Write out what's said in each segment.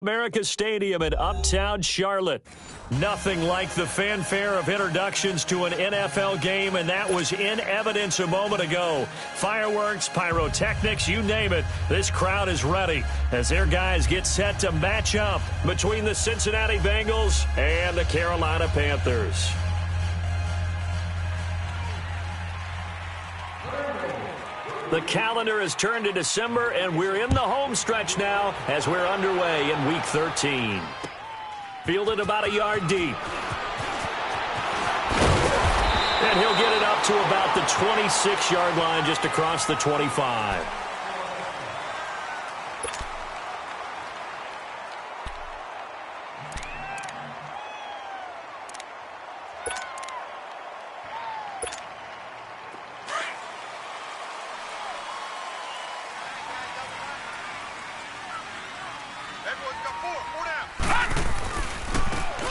America Stadium in uptown Charlotte. Nothing like the fanfare of introductions to an NFL game, and that was in evidence a moment ago. Fireworks, pyrotechnics, you name it. This crowd is ready as their guys get set to match up between the Cincinnati Bengals and the Carolina Panthers. The calendar has turned to December, and we're in the home stretch now as we're underway in Week 13. Fielded about a yard deep. And he'll get it up to about the 26-yard line, just across the 25.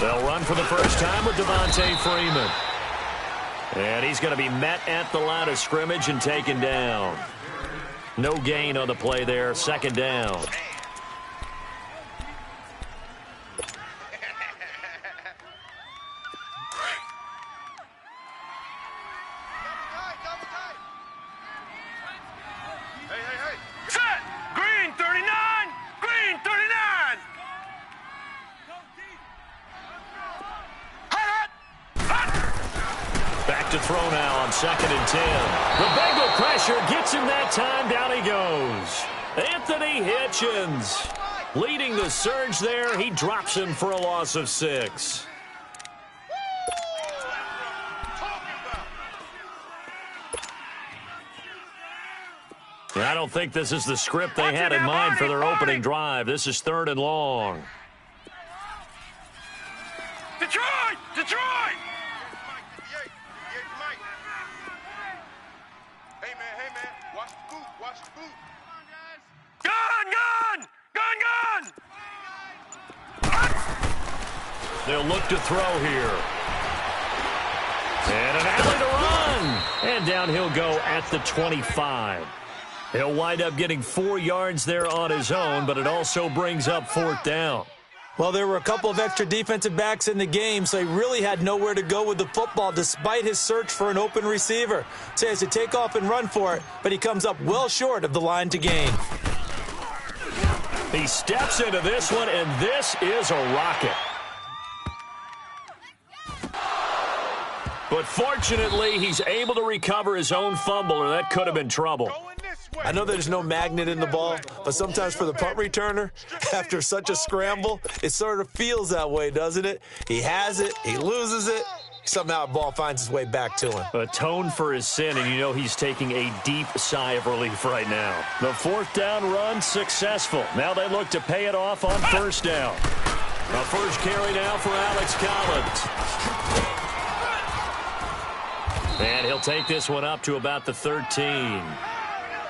They'll run for the first time with Devontae Freeman. And he's going to be met at the line of scrimmage and taken down. No gain on the play there. Second down. To throw now on 2nd and 10. The Bengal pressure gets him that time. Down he goes. Anthony Hitchens leading the surge there. He drops him for a loss of 6. I don't think this is the script they had in mind for their opening drive. This is 3rd and long. Detroit! Detroit! They'll look to throw here. And an alley to run. And down he'll go at the 25. He'll wind up getting 4 yards there on his own, but it also brings up 4th down. Well, there were a couple of extra defensive backs in the game, so he really had nowhere to go with the football despite his search for an open receiver. So he has to take off and run for it, but he comes up well short of the line to gain. He steps into this one, and this is a rocket. But fortunately, he's able to recover his own fumble, or that could have been trouble. I know there's no magnet in the ball, but sometimes for the punt returner, after such a scramble, it sort of feels that way, doesn't it? He has it, he loses it, somehow the ball finds its way back to him. Atone for his sin, and you know he's taking a deep sigh of relief right now. The 4th down run successful. Now they look to pay it off on 1st down. A first carry now for Alex Collins. And he'll take this one up to about the 13.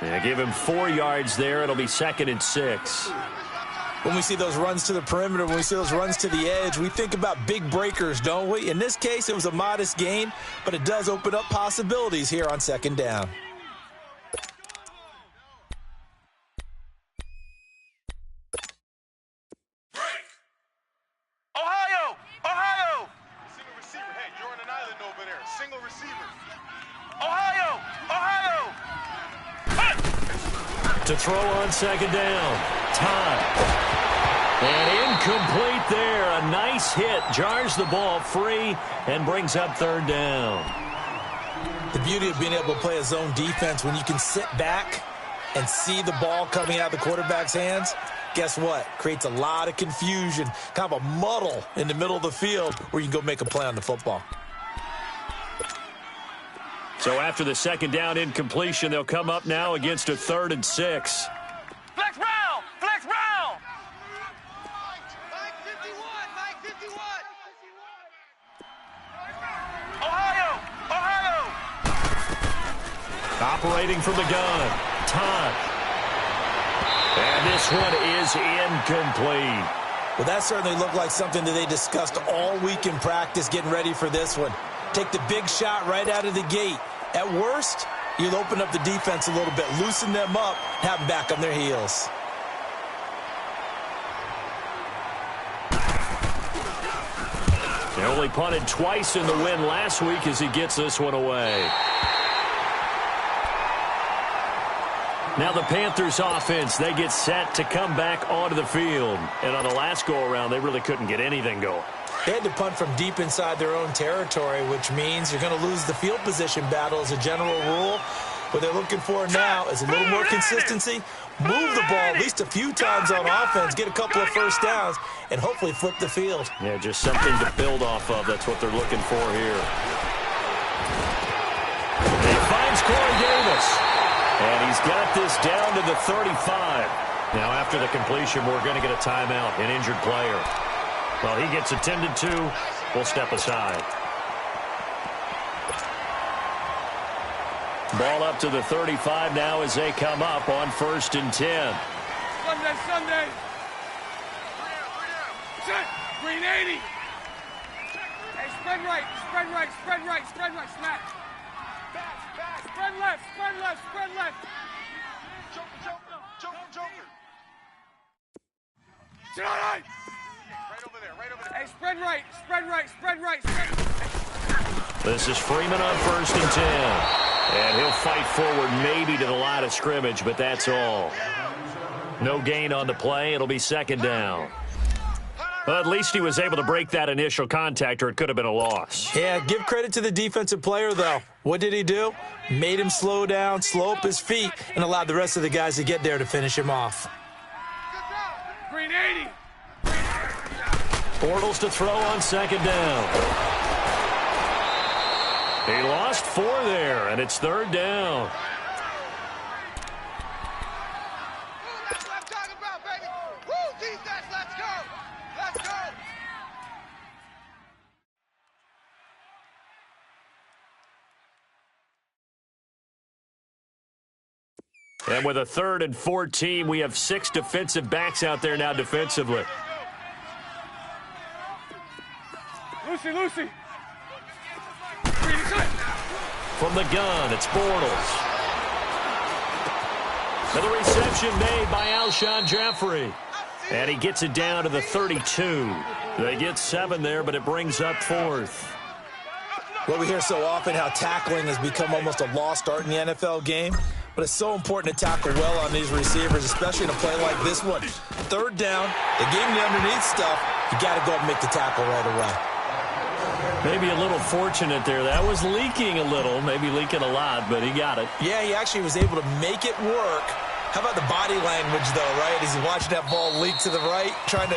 And give him 4 yards there. It'll be 2nd and 6. When we see those runs to the perimeter, when we see those runs to the edge, we think about big breakers, don't we? In this case, it was a modest gain, but it does open up possibilities here on 2nd down. Ohio! Ohio! Single receiver. Hey, you're on an island over there. Single receiver. Ohio! Ohio! To throw on 2nd down. Todd. And incomplete there. A nice hit. Jars the ball free and brings up 3rd down. The beauty of being able to play a zone defense, when you can sit back and see the ball coming out of the quarterback's hands, guess what? Creates a lot of confusion, kind of a muddle in the middle of the field where you can go make a play on the football. So after the 2nd down incompletion, they'll come up now against a 3rd and 6. Flex round! Flex round! Ohio! Ohio! Operating from the gun. Todd. And this one is incomplete. Well, that certainly looked like something that they discussed all week in practice getting ready for this one. Take the big shot right out of the gate. At worst, you'll open up the defense a little bit, loosen them up, have them back on their heels. He only punted twice in the win last week as he gets this one away. Now the Panthers offense, they get set to come back onto the field. And on the last go-around, they really couldn't get anything going. They had to punt from deep inside their own territory, which means you're going to lose the field position battle as a general rule. What they're looking for now is a little more consistency, move the ball at least a few times on offense, get a couple of first downs, and hopefully flip the field. Yeah, just something to build off of. That's what they're looking for here. He finds Corey Davis, and he's got this down to the 35. Now, after the completion, we're going to get a timeout, an injured player. Well, he gets attended to. We'll step aside. Ball up to the 35 now as they come up on 1st and 10. Sunday. Check. Green 80. Hey, spread right. Smack. Back. Spread left. Joker. Right over there. Hey, spread right. This is Freeman on 1st and 10. And he'll fight forward maybe to the line of scrimmage, but that's all. No gain on the play. It'll be 2nd down. Well, at least he was able to break that initial contact, or it could have been a loss. Yeah, give credit to the defensive player, though. What did he do? Made him slow down, slow up his feet, and allowed the rest of the guys to get there to finish him off. Green 80. Bortles to throw on 2nd down. He lost 4 there, and it's 3rd down. That's what I'm talking about, baby. Woo, defense, let's go. And with a 3rd and 14, we have 6 defensive backs out there now defensively. Lucy. From the gun, it's Bortles. And the reception made by Alshon Jeffrey. And he gets it down to the 32. They get 7 there, but it brings up 4th. Well, we hear so often how tackling has become almost a lost art in the NFL game. But it's so important to tackle well on these receivers, especially in a play like this one. 3rd down, they gave him the underneath stuff. You got to go up and make the tackle right away. Maybe a little fortunate there. That was leaking a little, maybe leaking a lot, but he got it. Yeah, he actually was able to make it work. How about the body language, though, right? As he's watching that ball leak to the right, trying to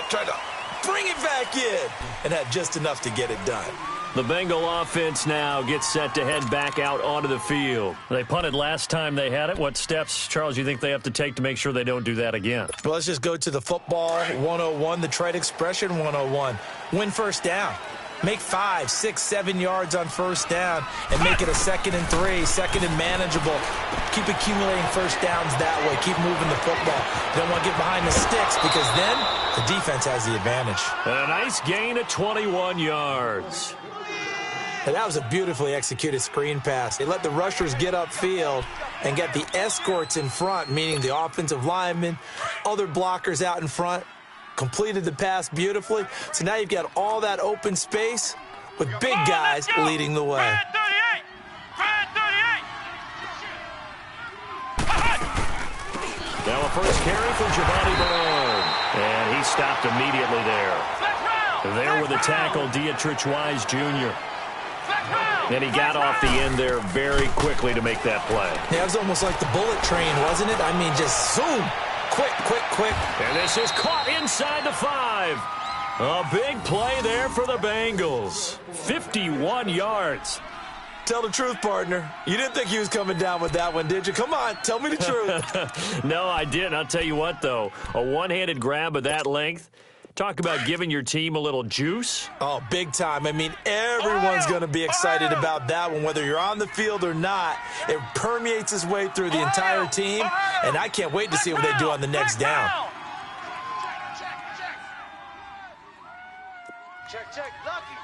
bring it back in, and had just enough to get it done. The Bengal offense now gets set to head back out onto the field. They punted last time they had it. What steps, Charles, you think they have to take to make sure they don't do that again? Well, let's just go to the football 101, the trade expression 101. Win first down. Make 5, 6, 7 yards on first down and make it a 2nd and 3, 2nd and manageable. Keep accumulating first downs that way. Keep moving the football. You don't want to get behind the sticks because then the defense has the advantage. And a nice gain of 21 yards. And that was a beautifully executed screen pass. They let the rushers get upfield and get the escorts in front, meaning the offensive linemen, other blockers out in front. Completed the pass beautifully. So now you've got all that open space with big guys leading the way. Now a first carry for Giovanni Bernard. And he stopped immediately there. There with a tackle, Dietrich Wise Jr. And he got off the end there very quickly to make that play. Yeah, it was almost like the bullet train, wasn't it? I mean, just zoom. Quick. And this is caught inside the 5. A big play there for the Bengals. 51 yards. Tell the truth, partner. You didn't think he was coming down with that one, did you? Come on, tell me the truth. No, I didn't. I'll tell you what, though. A one-handed grab of that length. Talk about giving your team a little juice. Oh, big time. I mean, everyone's going to be excited about that one, whether you're on the field or not. It permeates its way through the entire team, and I can't wait to see what they do on the next down. Check. Lucky.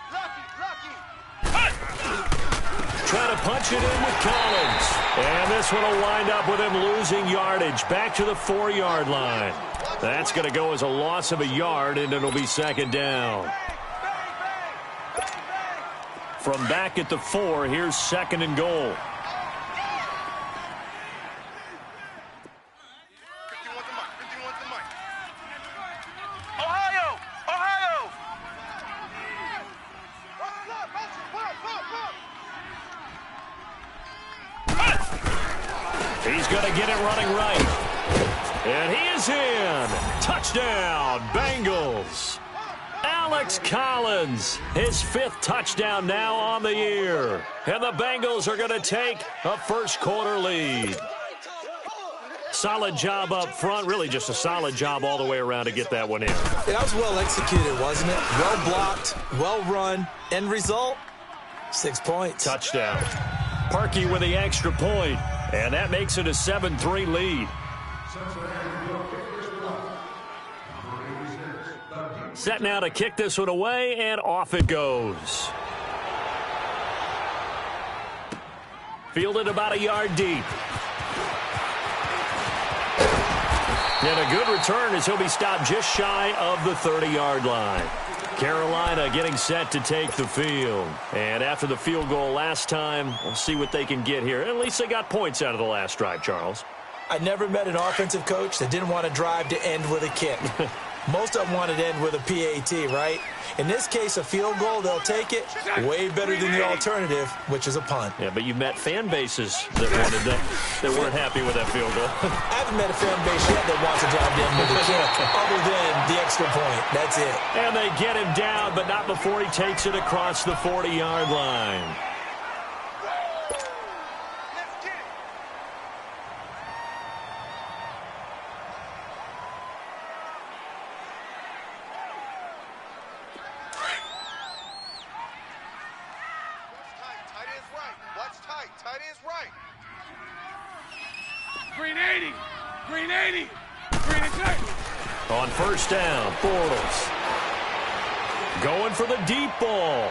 Trying to punch it in with Collins. And this one will wind up with him losing yardage back to the 4-yard line. That's going to go as a loss of a yard, and it'll be 2nd down. From back at the 4, here's 2nd and goal. Ohio! Ohio! He's going to get it running right. And he is in. Touchdown, Bengals. Alex Collins, his 5th touchdown now on the year. And the Bengals are going to take a first-quarter lead. Solid job up front. Really just a solid job all the way around to get that one in. That was well executed, wasn't it? Well blocked, well run. End result, 6 points. Touchdown. Parkey with the extra point. And that makes it a 7-3 lead. Set now to kick this one away, and off it goes. Fielded about a yard deep. And a good return as he'll be stopped just shy of the 30-yard line. Carolina getting set to take the field. And after the field goal last time, we'll see what they can get here. At least they got points out of the last drive, Charles. I never met an offensive coach that didn't want to drive to end with a kick. Most of them wanted to end with a PAT, right? In this case, a field goal, they'll take it. Way better than the alternative, which is a punt. Yeah, but you've met fan bases that wanted that weren't happy with that field goal. I haven't met a fan base yet that wants to drive to end with a kick, other than the extra point. That's it. And they get him down, but not before he takes it across the 40-yard line. Tight is right. Green 80. Green 80. Green and tight. On first down, Bortles. Going for the deep ball.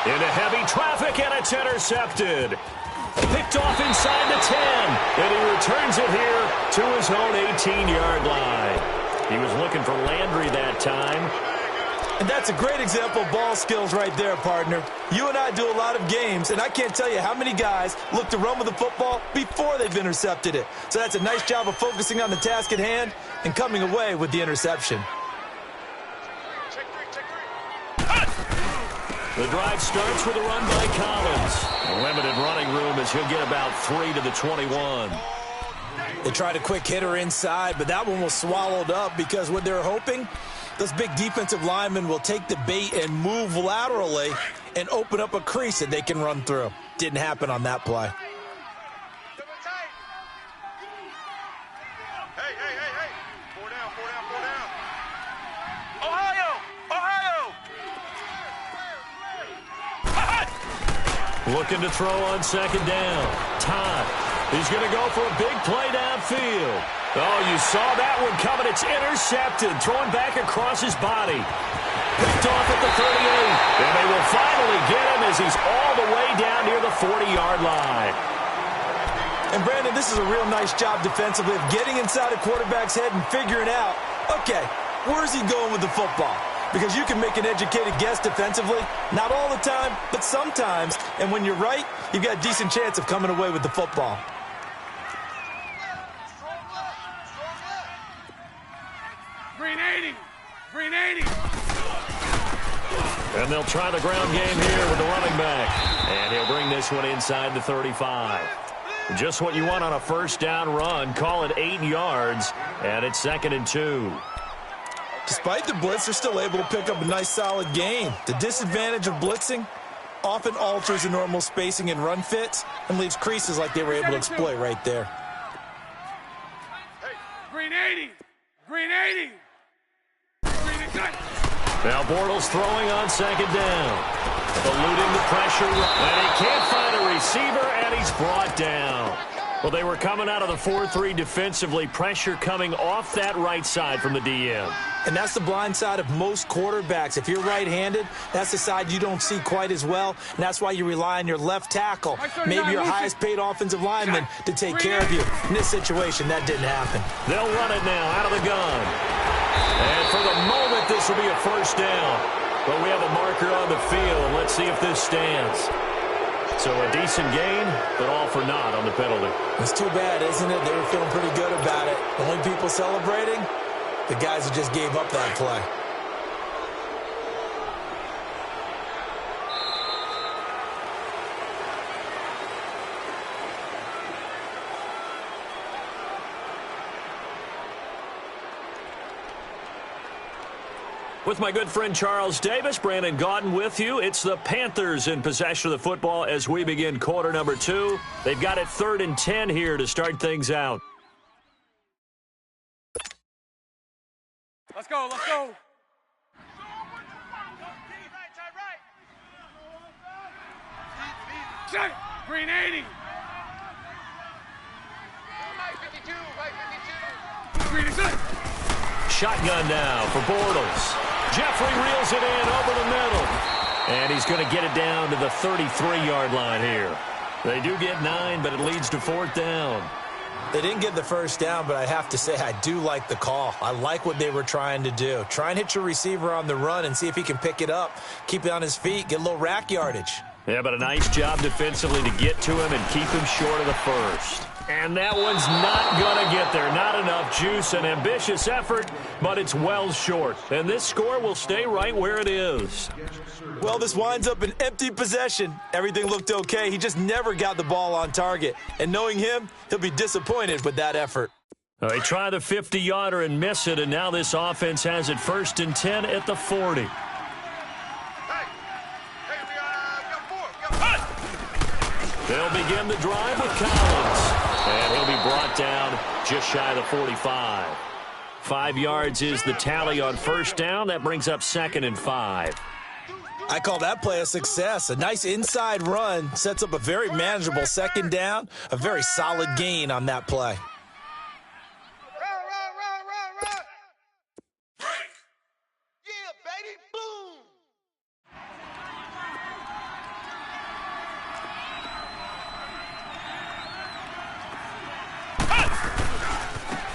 Into heavy traffic, and it's intercepted. Picked off inside the 10. And he returns it here to his own 18-yard line. He was looking for Landry that time. And that's a great example of ball skills right there, partner. You and I do a lot of games, and I can't tell you how many guys look to run with the football before they've intercepted it. So that's a nice job of focusing on the task at hand and coming away with the interception. The drive starts with a run by Collins. A limited running room as he'll get about 3 to the 21. They tried a quick hitter inside, but that one was swallowed up because what they're hoping, those big defensive linemen will take the bait and move laterally and open up a crease that they can run through. Didn't happen on that play. Hey. 4 down. Ohio! Looking to throw on second down. Todd. He's going to go for a big play downfield. Oh, you saw that one coming. It's intercepted. Throwing back across his body. Picked off at the 38. And they will finally get him as he's all the way down near the 40-yard line. And, Brandon, this is a real nice job defensively of getting inside a quarterback's head and figuring out, okay, where's he going with the football? Because you can make an educated guess defensively. Not all the time, but sometimes. And when you're right, you've got a decent chance of coming away with the football. Green 80. Green 80. And they'll try the ground game here with the running back. And he'll bring this one inside the 35. Just what you want on a first down run. Call it 8 yards. And it's 2nd and 2. Despite the blitz, they're still able to pick up a nice solid gain. The disadvantage of blitzing often alters the normal spacing and run fits and leaves creases like they were able to exploit right there. Green 80. Green 80. Green and tight. Now Bortles throwing on second down. Eluding the pressure. And he can't find a receiver, and he's brought down. Well, they were coming out of the 4-3 defensively. Pressure coming off that right side from the DM. And that's the blind side of most quarterbacks. If you're right-handed, that's the side you don't see quite as well. And that's why you rely on your left tackle, maybe your highest-paid offensive lineman, to take care of you. In this situation, that didn't happen. They'll run it now out of the gun. And for the moment, this will be a first down. Well, we have a marker on the field. Let's see if this stands. So a decent gain, but all for naught on the penalty. It's too bad, isn't it? They were feeling pretty good about it. The only people celebrating, the guys who just gave up that play. With my good friend Charles Davis, Brandon Gaudin with you. It's the Panthers in possession of the football as we begin quarter number 2. They've got it 3rd and 10 here to start things out. Let's go, let's go. Check. Green 80. Green is it. Shotgun now for Bortles. Jeffrey reels it in over the middle. And he's going to get it down to the 33-yard line here. They do get 9, but it leads to 4th down. They didn't get the first down, but I have to say I do like the call. I like what they were trying to do. Try and hit your receiver on the run and see if he can pick it up, keep it on his feet, get a little rack yardage. Yeah, but a nice job defensively to get to him and keep him short of the first. And that one's not going to get there. Not enough juice. An ambitious effort, but it's well short. And this score will stay right where it is. Well, this winds up an empty possession. Everything looked okay. He just never got the ball on target. And knowing him, he'll be disappointed with that effort. They try the 50-yarder and miss it, and now this offense has it 1st and 10 at the 40. They'll begin the drive with Collins. And he'll be brought down just shy of the 45. 5 yards is the tally on 1st down. That brings up 2nd and 5. I call that play a success. A nice inside run sets up a very manageable 2nd down. A very solid gain on that play.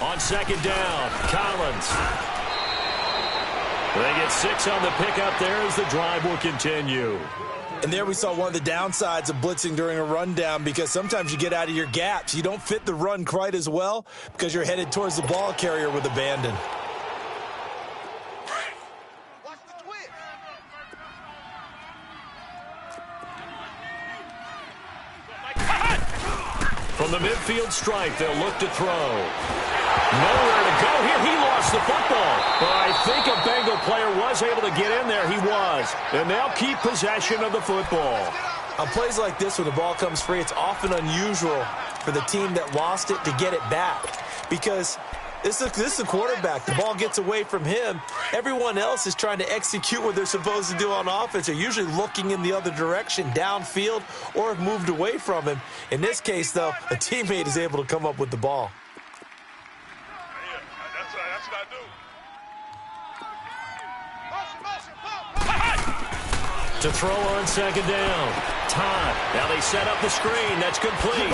On 2nd down, Collins. They get 6 on the pickup there as the drive will continue. And there we saw one of the downsides of blitzing during a rundown, because sometimes you get out of your gaps. You don't fit the run quite as well because you're headed towards the ball carrier with abandon. From the midfield stripe, they'll look to throw. Nowhere to go here. He lost the football. But I think a Bengal player was able to get in there. He was. And they'll keep possession of the football. On plays like this, when the ball comes free, it's often unusual for the team that lost it to get it back. Because this is a quarterback. The ball gets away from him. Everyone else is trying to execute what they're supposed to do on offense. They're usually looking in the other direction, downfield, or have moved away from him. In this case, though, a teammate is able to come up with the ball. That's what I To do. throw on 2nd down. Todd. Now they set up the screen. That's complete.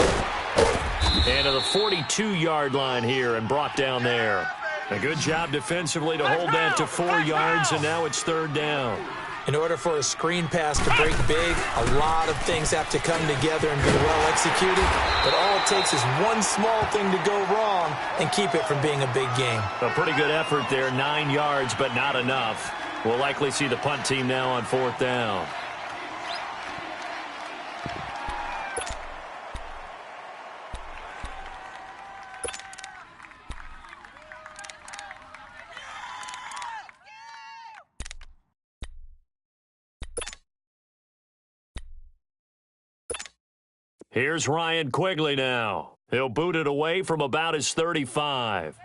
And to the 42-yard line here and brought down there. A good job defensively to hold that to 4 yards, and now it's 3rd down. In order for a screen pass to break big, a lot of things have to come together and be well executed. But all it takes is one small thing to go wrong and keep it from being a big game. A pretty good effort there, 9 yards, but not enough. We'll likely see the punt team now on 4th down. Here's Ryan Quigley now. He'll boot it away from about his 35.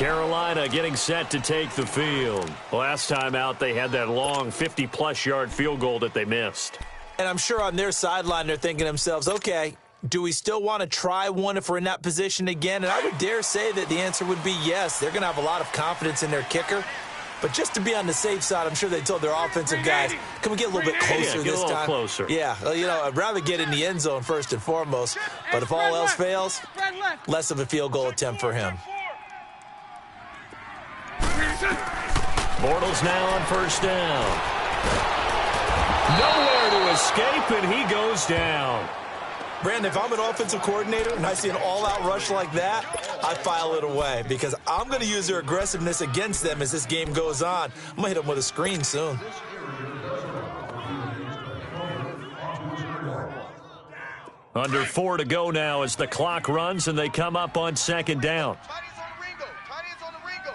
Carolina getting set to take the field. Last time out, they had that long 50-plus yard field goal that they missed. And I'm sure on their sideline they're thinking to themselves, okay, do we still want to try one if we're in that position again? And I would dare say that the answer would be yes. They're going to have a lot of confidence in their kicker. But just to be on the safe side, I'm sure they told their offensive guys, can we get a little bit closer this time? Get a little closer. Yeah, I'd rather get in the end zone first and foremost. But if all else fails, less of a field goal attempt for him. Bortles now on first down. Nowhere to escape, and he goes down. Brandon, if I'm an offensive coordinator and I see an all-out rush like that, I file it away because I'm going to use their aggressiveness against them as this game goes on. I'm going to hit them with a screen soon. Under 4 to go now as the clock runs and they come up on second down. Tight ends on the Ringo. Tight ends on the Ringo.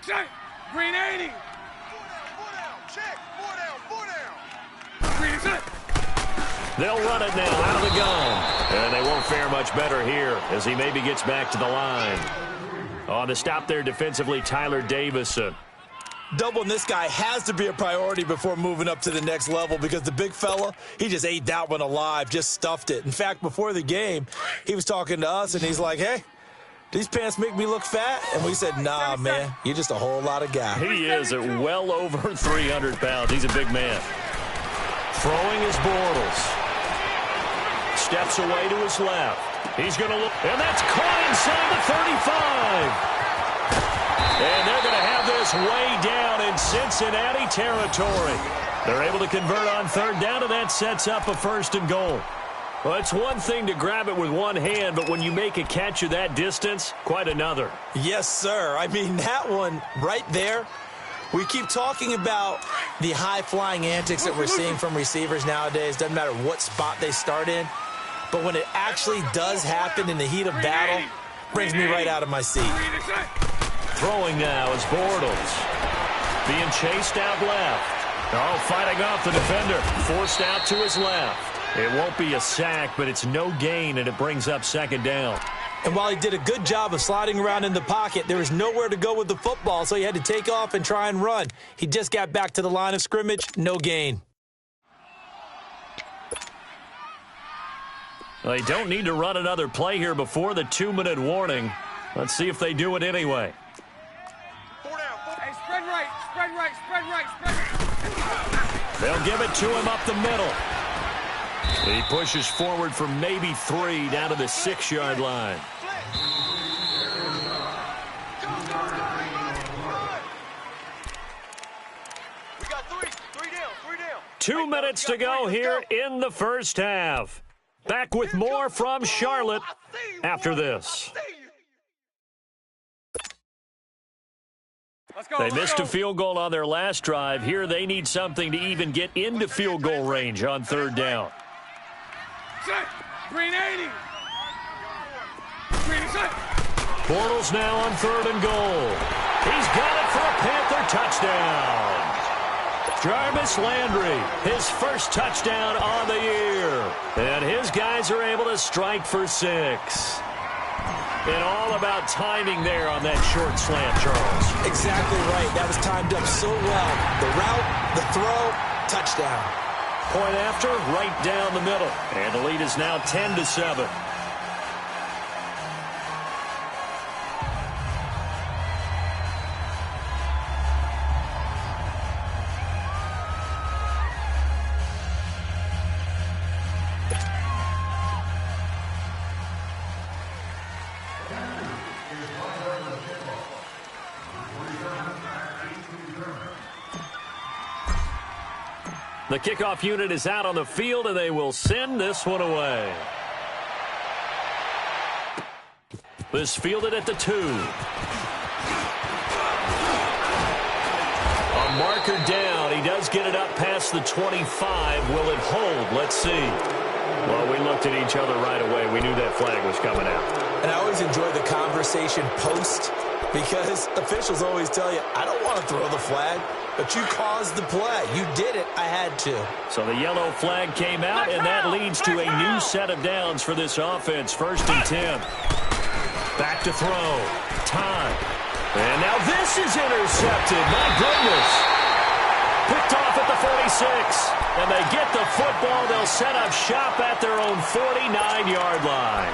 Check. Green 80. 4 down. Check. 4 down. Green set. They'll run it now out of the gun. And they won't fare much better here as he maybe gets back to the line. On the stop there defensively, Tyler Davison. Doubling this guy has to be a priority before moving up to the next level because the big fella, he just ate that one alive, just stuffed it. In fact, before the game, he was talking to us, and he's like, hey, these pants make me look fat? And we said, nah, man, you're just a whole lot of guy. He is at well over 300 pounds. He's a big man. Throwing is Bortles. Steps away to his left. He's going to look, and that's caught inside the 35. And they're going to have this way down in Cincinnati territory. They're able to convert on third down, and that sets up a first and goal. Well, it's one thing to grab it with one hand, but when you make a catch of that distance, quite another. Yes, sir. I mean, that one right there, we keep talking about the high-flying antics that we're seeing from receivers nowadays. Doesn't matter what spot they start in. But when it actually does happen in the heat of battle, brings me right out of my seat. Throwing now is Bortles. Being chased out left. Oh, fighting off the defender. Forced out to his left. It won't be a sack, but it's no gain, and it brings up second down. And while he did a good job of sliding around in the pocket, there was nowhere to go with the football, so he had to take off and try and run. He just got back to the line of scrimmage. No gain. They don't need to run another play here before the 2-minute warning. Let's see if they do it anyway. 4 down. Hey, spread right, spread right, spread right, spread right. They'll give it to him up the middle. He pushes forward for maybe 3 down to the 6-yard line. We got 3. 3 down. 3 down. 2 minutes to go here in the first half. Back with more from Charlotte after this. They missed a field goal on their last drive. Here they need something to even get into field goal range on third down. Set. Green 80. Green set. Bortles now on third and goal. He's got it for a Panther touchdown. Jarvis Landry, his first touchdown on the year. And his guys are able to strike for 6. And all about timing there on that short slant, Charles. Exactly right. That was timed up so well. The route, the throw, touchdown. Point after, right down the middle. And the lead is now 10-7. The kickoff unit is out on the field, and they will send this one away. This fielded at the 2. A marker down. He does get it up past the 25. Will it hold? Let's see. Well, we looked at each other right away. We knew that flag was coming out. And I always enjoy the conversation post because officials always tell you, I don't want to throw the flag. But you caused the play. You did it. I had to. So the yellow flag came out, and that leads to a new set of downs for this offense. 1st and 10. Back to throw. Time. And now this is intercepted. My goodness. Picked off at the 46. And they get the football. They'll set up shop at their own 49-yard line.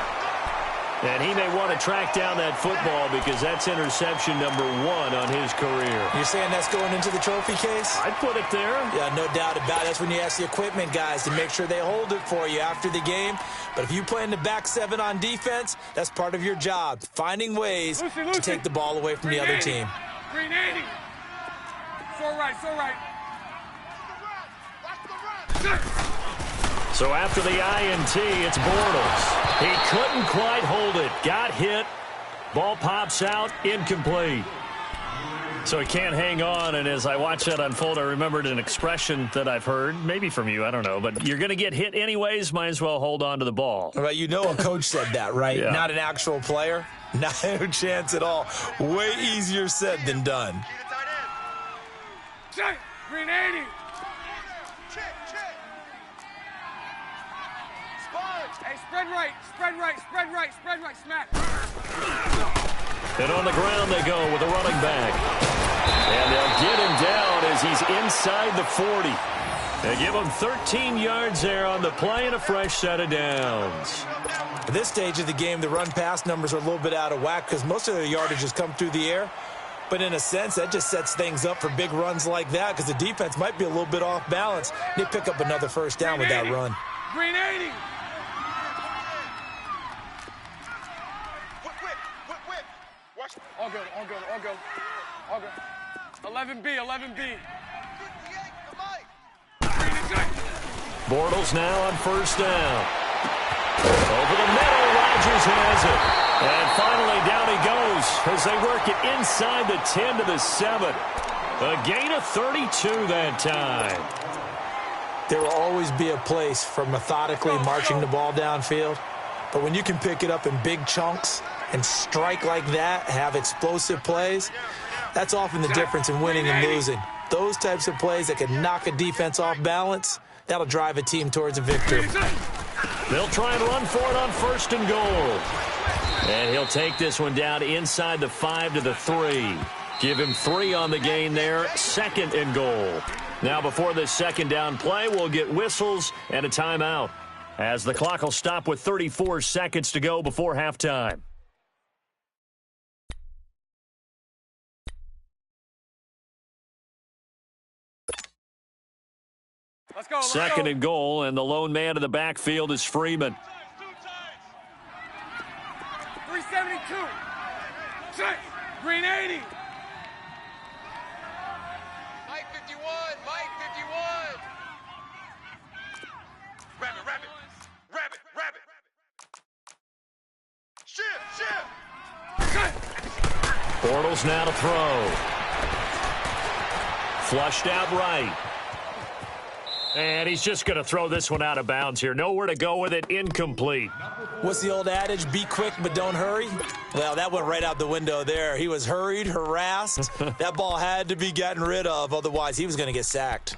And he may want to track down that football because that's interception number 1 on his career. You're saying that's going into the trophy case? I'd put it there. Yeah, no doubt about it. That's when you ask the equipment guys to make sure they hold it for you after the game. But if you play in the back 7 on defense, that's part of your job, finding ways to take the ball away from the other team. Green 80. So right, so right. So after the INT, it's Bortles. He couldn't quite hold it. Got hit. Ball pops out. Incomplete. So he can't hang on, and as I watched that unfold, I remembered an expression that I've heard, maybe from you, I don't know, but you're going to get hit anyways, might as well hold on to the ball. Well, you know a coach said that, right? Yeah. Not an actual player. No chance at all. Way easier said than done. Check. Green 80. Check. Hey, spread right, spread right, spread right, spread right, smack. And on the ground they go with a running back. And they'll get him down as he's inside the 40. They give him 13 yards there on the play and a fresh set of downs. At this stage of the game, the run-pass numbers are a little bit out of whack because most of their yardage has come through the air. But in a sense, that just sets things up for big runs like that because the defense might be a little bit off balance. They pick up another first down with that run. Green 80. Whip. Watch. All good. 11B. Green and check. Bortles now on first down. Over the middle, Rodgers has it. And finally down he goes as they work it inside the 10 to the 7. A gain of 32 that time. There will always be a place for methodically marching the ball downfield. But when you can pick it up in big chunks and strike like that, have explosive plays, that's often the difference in winning and losing. Those types of plays that can knock a defense off balance, that'll drive a team towards a victory. They'll try and run for it on first and goal. And he'll take this one down inside the 5 to the 3. Give him 3 on the gain there, second and goal. Now before this second down play, we'll get whistles and a timeout, as the clock will stop with 34 seconds to go before halftime. Let's go. Second and goal, and the lone man in the backfield is Freeman. 372. Check. Green 80. Mike 51. Rabbit. Shift. Check. Bortles now to throw. Flushed out right. And he's just going to throw this one out of bounds here. Nowhere to go with it. Incomplete. What's the old adage? Be quick, but don't hurry? Well, that went right out the window there. He was hurried, harassed. That ball had to be gotten rid of. Otherwise, he was going to get sacked.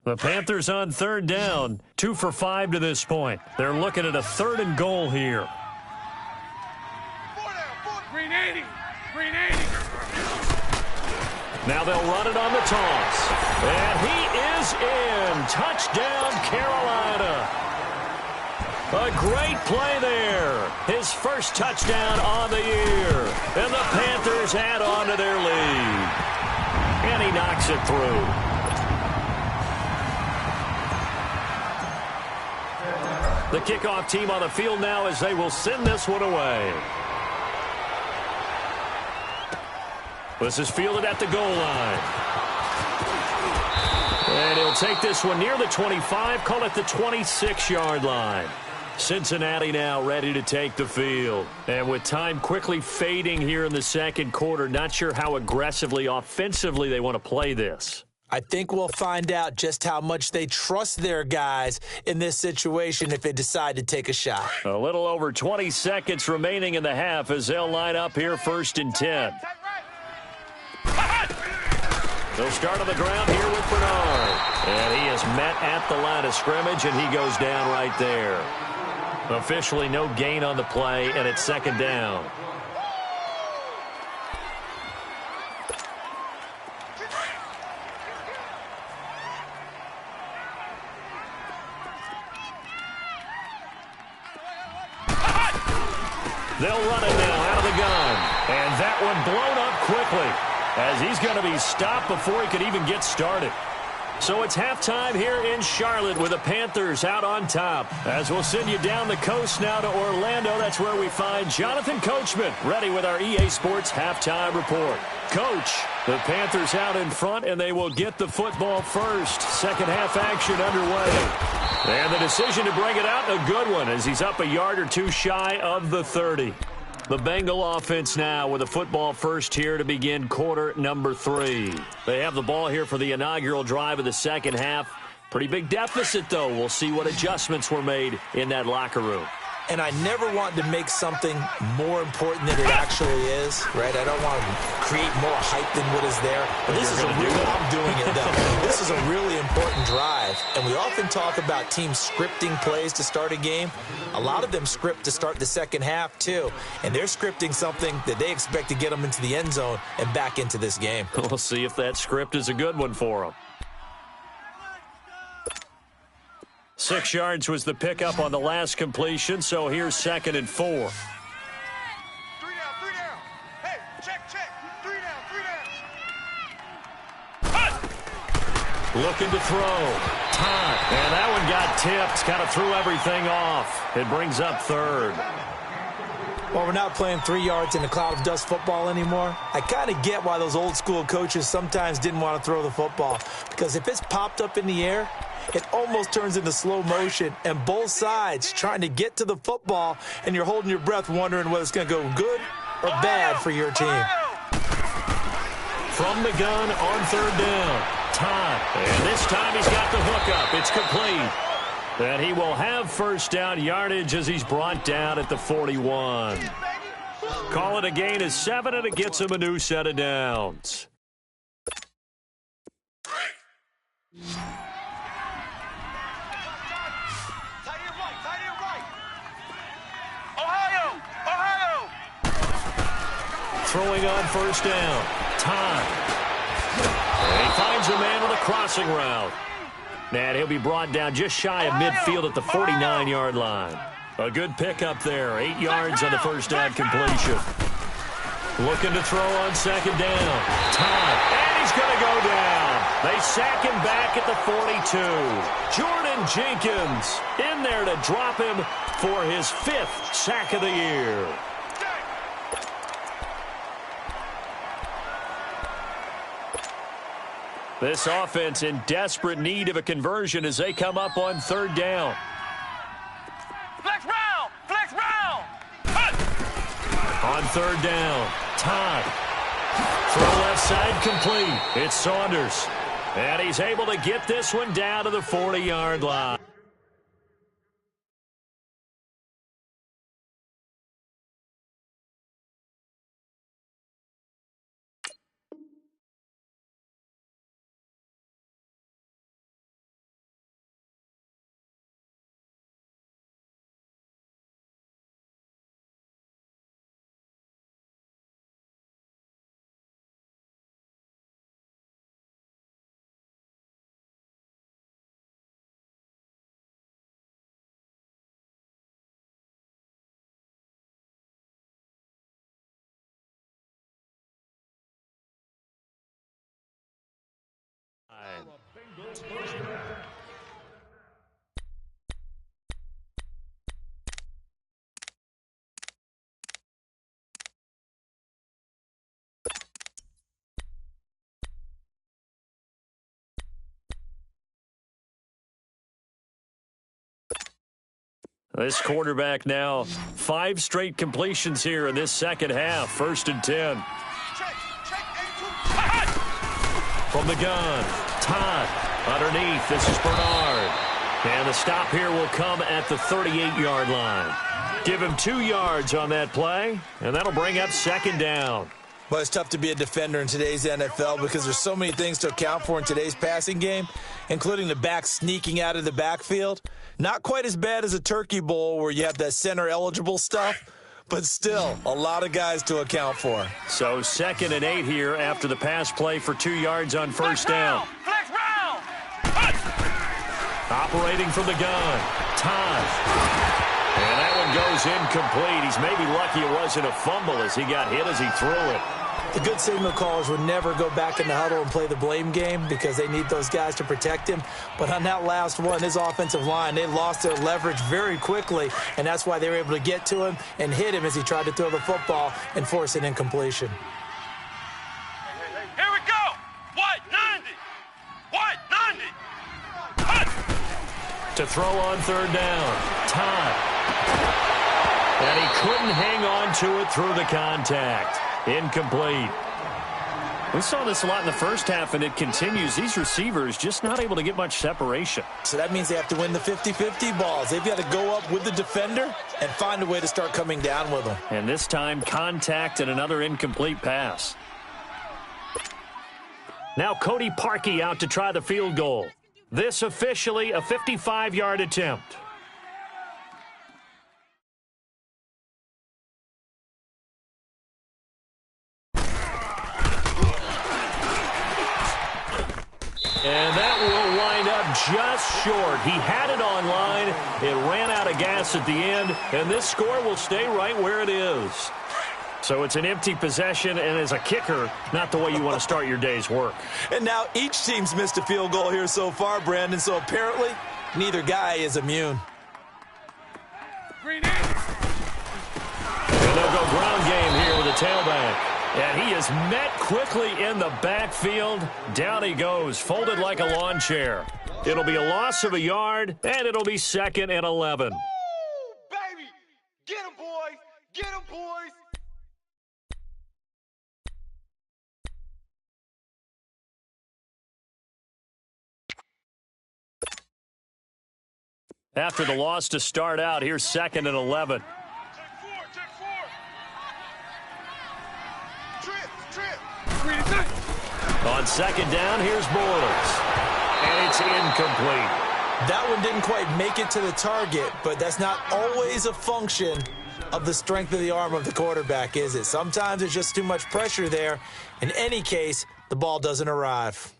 The Panthers on third down. 2 for 5 to this point. They're looking at a third and goal here. Green 80. Green 80. Now they'll run it on the toss. And he is in. Touchdown, Carolina. A great play there. His first touchdown on the year. And the Panthers add on to their lead. And he knocks it through. The kickoff team on the field now as they will send this one away. This is fielded at the goal line. And he'll take this one near the 25, call it the 26-yard line. Cincinnati now ready to take the field. And with time quickly fading here in the second quarter, not sure how aggressively, offensively they want to play this. I think we'll find out just how much they trust their guys in this situation if they decide to take a shot. A little over 20 seconds remaining in the half as they'll line up here first and 10. They'll start on the ground here with Bernard. And he is met at the line of scrimmage, and he goes down right there. Officially no gain on the play, and it's second down. They'll run it now out of the gun. And that one blown up quickly as he's going to be stopped before he could even get started. So it's halftime here in Charlotte with the Panthers out on top. As we'll send you down the coast now to Orlando, that's where we find Jonathan Coachman ready with our EA Sports halftime report. Coach, the Panthers out in front, and they will get the football first. Second half action underway. And the decision to bring it out, a good one, as he's up a yard or two shy of the 30. The Bengal offense now with a football first here to begin quarter number 3. They have the ball here for the inaugural drive of the second half. Pretty big deficit, though. We'll see what adjustments were made in that locker room. And I never want to make something more important than it actually is, right? I don't want to create more hype than what is there. But this is I'm doing it, though. This is a really important drive. And we often talk about teams scripting plays to start a game. A lot of them script to start the second half, too. And they're scripting something that they expect to get them into the end zone and back into this game. We'll see if that script is a good one for them. 6 yards was the pickup on the last completion, so here's 2nd and 4. 3 down, 3 down. Hey, check. 3 down, 3 down. Looking to throw. Time. And that one got tipped. Kind of threw everything off. It brings up 3rd. Well, we're not playing 3 yards in a cloud of dust football anymore. I kind of get why those old school coaches sometimes didn't want to throw the football. Because if it's popped up in the air, it almost turns into slow motion, and both sides trying to get to the football, and you're holding your breath wondering whether it's going to go good or bad for your team. From the gun on 3rd down. Time. And this time he's got the hook up. It's complete. And he will have first down yardage as he's brought down at the 41. Call it a gain of 7, and it gets him a new set of downs. Throwing on first down. Time. And he finds a man on the crossing route. And he'll be brought down just shy of midfield at the 49-yard line. A good pickup there. 8 yards on the first down completion. Looking to throw on 2nd down. Time. And he's going to go down. They sack him back at the 42. Jordan Jenkins in there to drop him for his 5th sack of the year. This offense in desperate need of a conversion as they come up on 3rd down. Flex round! On 3rd down, Todd. Throw left side complete. It's Saunders. And he's able to get this one down to the 40-yard line. This quarterback now 5 straight completions here in this second half. 1st and 10. From the gun, Todd underneath. This is Bernard. And the stop here will come at the 38-yard line. Give him 2 yards on that play, and that'll bring up 2nd down. But it's tough to be a defender in today's NFL because there's so many things to account for in today's passing game, including the back sneaking out of the backfield. Not quite as bad as a turkey bowl where you have that center-eligible stuff, but still a lot of guys to account for. So 2nd and 8 here after the pass play for 2 yards on first down. Flex round. Operating from the gun. Todd. And that one goes incomplete. He's maybe lucky it wasn't a fumble as he got hit as he threw it. The good signal callers would never go back in the huddle and play the blame game because they need those guys to protect him. But on that last one, his offensive line, they lost their leverage very quickly, and that's why they were able to get to him and hit him as he tried to throw the football and force an incompletion. Here we go. What? 90. What? 90. To throw on third down. Todd. And he couldn't hang on to it through the contact. Incomplete. We saw this a lot in the first half, and it continues. These receivers just not able to get much separation. So that means they have to win the 50-50 balls. They've got to go up with the defender and find a way to start coming down with them. And this time, contact and another incomplete pass. Now Cody Parkey out to try the field goal. This officially a 55-yard attempt. And that will wind up just short. He had it on line. It ran out of gas at the end, and this score will stay right where it is. So it's an empty possession, and as a kicker, not the way you want to start your day's work. And now each team's missed a field goal here so far, Brandon, so apparently neither guy is immune. Green 80. And they'll go ground game here with a tailback. And he is met quickly in the backfield. Down he goes, folded like a lawn chair. It'll be a loss of a yard, and it'll be 2nd and 11. Woo, baby. Get him, boys. Get him, boys. After the loss to start out, here's 2nd and 11. Check four. Trip. Green 80. On 2nd down, here's Bortles. And it's incomplete. That one didn't quite make it to the target, but that's not always a function of the strength of the arm of the quarterback, is it? Sometimes there's just too much pressure there. In any case, the ball doesn't arrive.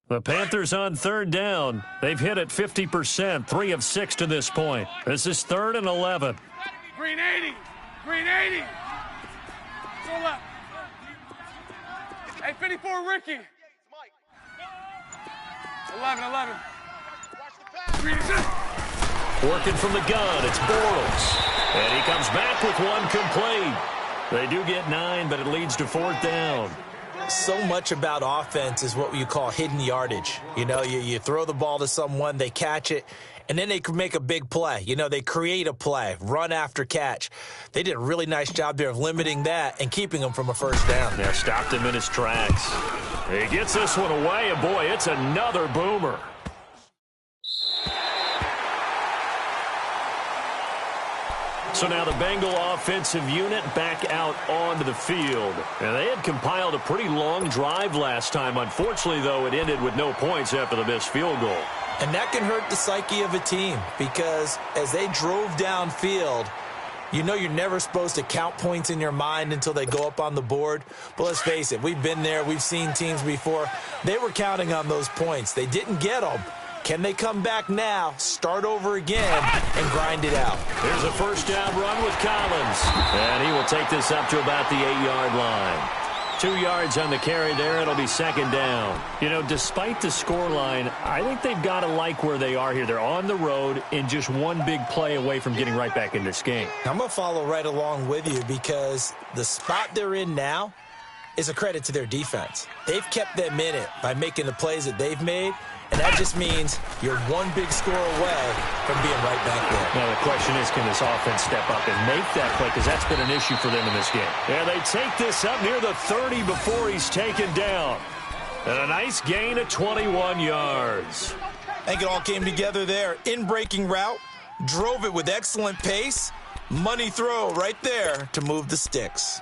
The Panthers on 3rd down. They've hit it 50%, 3 of 6 to this point. This is 3rd and 11. Green 80. Green 80. Go left. Hey, 54, Ricky. 11. Green 80. Working from the gun, it's Bortles. And he comes back with one complete. They do get 9, but it leads to 4th down. So much about offense is what you call hidden yardage. You know, you throw the ball to someone, they catch it, and then they can make a big play. You know, they create a play, run after catch. They did a really nice job there of limiting that and keeping him from a first down. Yeah, stopped him in his tracks. He gets this one away, and boy, it's another boomer. So now the Bengal offensive unit back out onto the field. And they had compiled a pretty long drive last time. Unfortunately, though, it ended with no points after the missed field goal. And that can hurt the psyche of a team because as they drove downfield, you know you're never supposed to count points in your mind until they go up on the board. But let's face it, we've been there. We've seen teams before. They were counting on those points. They didn't get them. Can they come back now, start over again, and grind it out? Here's a first down run with Collins. And he will take this up to about the 8-yard line. 2 yards on the carry there. It'll be 2nd down. You know, despite the scoreline, I think they've got to like where they are here. They're on the road and just one big play away from getting right back in this game. I'm going to follow right along with you because the spot they're in now is a credit to their defense. They've kept them in it by making the plays that they've made. And that just means you're one big score away from being right back there. Now the question is, can this offense step up and make that play? Because that's been an issue for them in this game. Yeah, they take this up near the 30 before he's taken down. And a nice gain of 21 yards. I think it all came together there. In-breaking route, drove it with excellent pace. Money throw right there to move the sticks.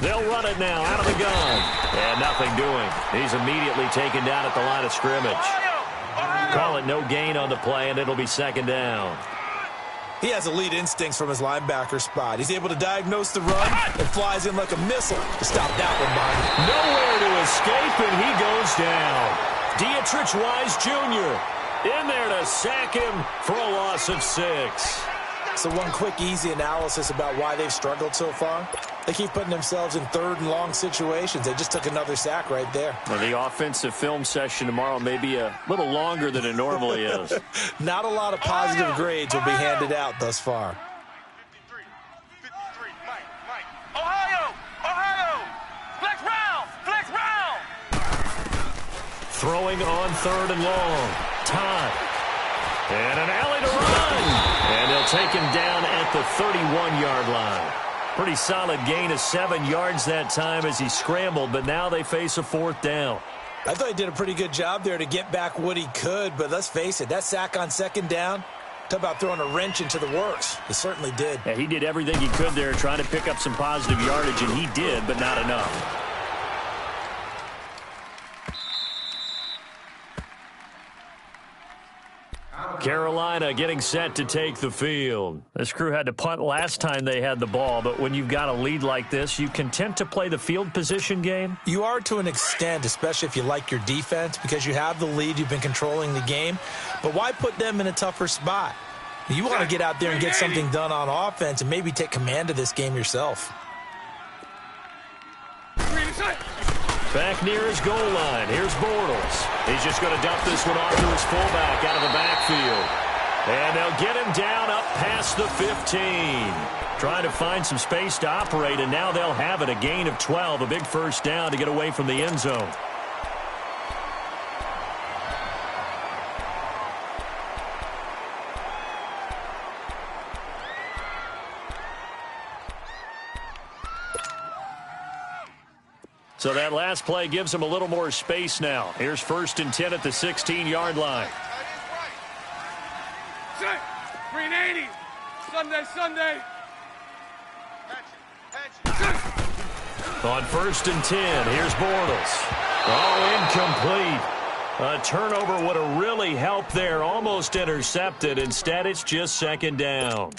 They'll run it now out of the gun. And nothing doing. He's immediately taken down at the line of scrimmage. Call it no gain on the play, and it'll be second down. He has elite instincts from his linebacker spot. He's able to diagnose the run and flies in like a missile to stop that one, Bonnie. Nowhere to escape, and he goes down. Dietrich Wise Jr. in there to sack him for a loss of 6. So one quick, easy analysis about why they've struggled so far. They keep putting themselves in third and long situations. They just took another sack right there. Well, the offensive film session tomorrow may be a little longer than it normally is. Not a lot of positive grades will be handed out thus far. 53, Mike. Ohio, flex round. Throwing on third and long. Todd. And an alley to run. And they'll take him down at the 31-yard line. Pretty solid gain of 7 yards that time as he scrambled, but now they face a fourth down. I thought he did a pretty good job there to get back what he could, but let's face it, that sack on second down, talk about throwing a wrench into the works. It certainly did. Yeah, he did everything he could there trying to pick up some positive yardage, and he did, but not enough. Carolina getting set to take the field. This crew had to punt last time they had the ball, but when you've got a lead like this, you content to play the field position game? You are to an extent, especially if you like your defense, because you have the lead, you've been controlling the game. But why put them in a tougher spot? You want to get out there and get something done on offense and maybe take command of this game yourself. Back near his goal line. Here's Bortles. He's just going to dump this one off to his fullback out of the backfield. And they'll get him down up past the 15. Trying to find some space to operate, and now they'll have it. A gain of 12, a big first down to get away from the end zone. So that last play gives him a little more space now. Here's 1st and 10 at the 16-yard line. Green 80. Sunday. On 1st and 10, here's Bortles. Oh, incomplete. A turnover would have really helped there. Almost intercepted. Instead, it's just second down.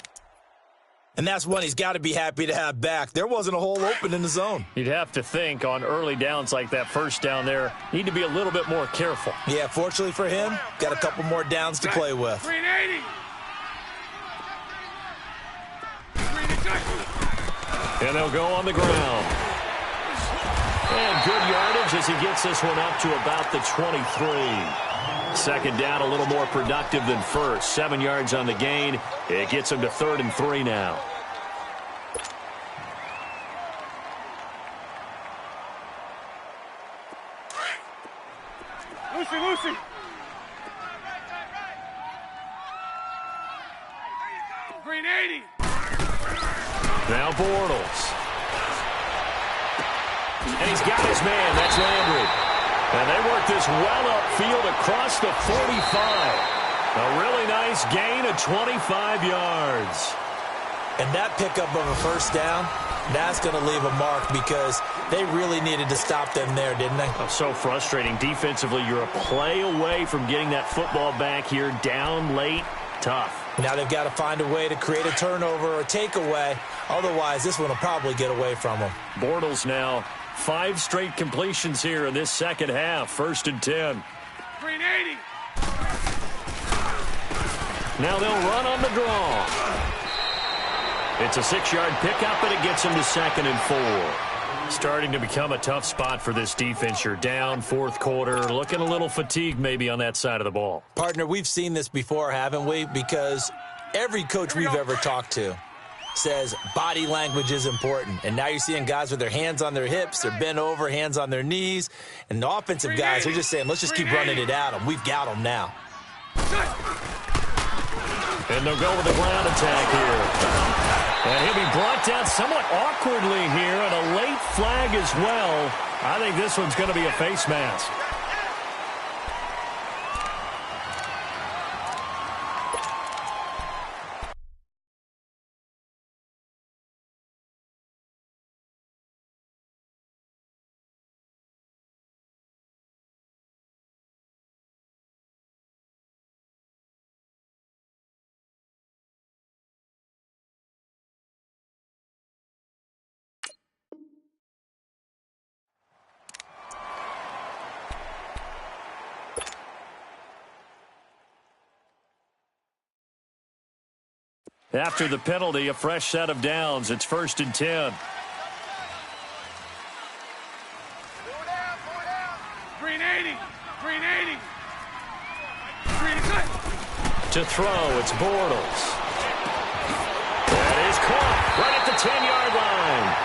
And that's one he's got to be happy to have back. There wasn't a hole open in the zone. You'd have to think on early downs like that first down there, need to be a little bit more careful. Yeah, fortunately for him, got a couple more downs to play with. Green 80. And they'll go on the ground. And good yardage as he gets this one up to about the 23. Second down, a little more productive than first. 7 yards on the gain. It gets him to 3rd and 3 now. Lucy. Green 80. Now Bortles. And he's got his man. That's Landry. And they work this well upfield across the 45. A really nice gain of 25 yards. And that pickup of a first down, that's going to leave a mark because they really needed to stop them there, didn't they? Oh, so frustrating. Defensively, you're a play away from getting that football back here down late. Tough. Now they've got to find a way to create a turnover or a takeaway. Otherwise, this one will probably get away from them. Bortles now 5 straight completions here in this second half. 1st and 10. Green 80. Now they'll run on the draw. It's a 6-yard pickup, and it gets them to 2nd and 4. Starting to become a tough spot for this defense. You're down 4th quarter, looking a little fatigued maybe on that side of the ball. Partner, we've seen this before, haven't we? Because every coach we've ever talked to says body language is important. And now you're seeing guys with their hands on their hips, they're bent over, hands on their knees. And the offensive guys are just saying, let's just keep running it at them. We've got them now. And they'll go with the ground attack here. And he'll be brought down somewhat awkwardly here, and a late flag as well. I think this one's going to be a face mask. After the penalty, a fresh set of downs. It's 1st and 10. Green 80. Green 80. Green cut. To throw, it's Bortles. That is caught right at the 10-yard line.